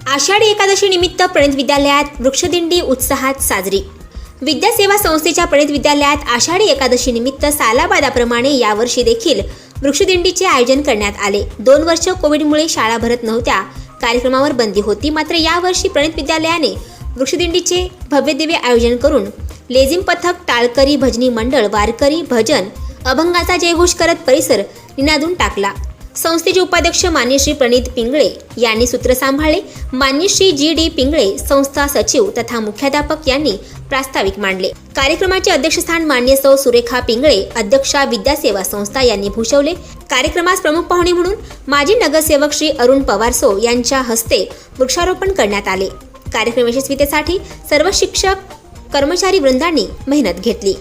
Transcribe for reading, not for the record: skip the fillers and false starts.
आषाढी एकादशी निमित्त प्रणित विद्यालयात वृक्षदिंडी उत्साहात साजरी। विद्यासेवा संस्थेच्या प्रणित विद्यालयात आषाढी एकादशी निमित्त सालाबादाप्रमाणे यावर्षी देखील वृक्षदिंडीचे आयोजन करण्यात आले। 2 वर्ष कोविडमुळे शाळा भरत नव्हत्या, कार्यक्रमावर बंदी होती। मात्र यावर्षी प्रणित विद्यालयाने वृक्षदिंडीचे भव्यदिव्य आयोजन करून लेझिम पथक, टाळकरी, भजनी मंडळ, वारकरी, भजन, अभंगाचा जयघोष करत परिसर निनादून टाकला। संस्थेचे उपाध्यक्ष मान्य श्री प्रणित पिंगळे यांनी सूत्र सांभाळले। मान्य श्री जी.डी. पिंगळे संस्था सचिव तथा मुख्याध्यापक यांनी प्रास्ताविक मांडले। कार्यक्रमाचे अध्यक्षस्थान मान्य सौ सुरेखा पिंगळे, अध्यक्षा विद्यासेवा संस्था यांनी भूषवले। कार्यक्रमास प्रमुख पाहुणे म्हणून माजी नगरसेवक श्री अरुण पवारसो यांच्या हस्ते वृक्षारोपण करण्यात आले। कार्यक्रम यशस्वीतेसाठी सर्व शिक्षक कर्मचारी वृंदांनी मेहनत घेतली।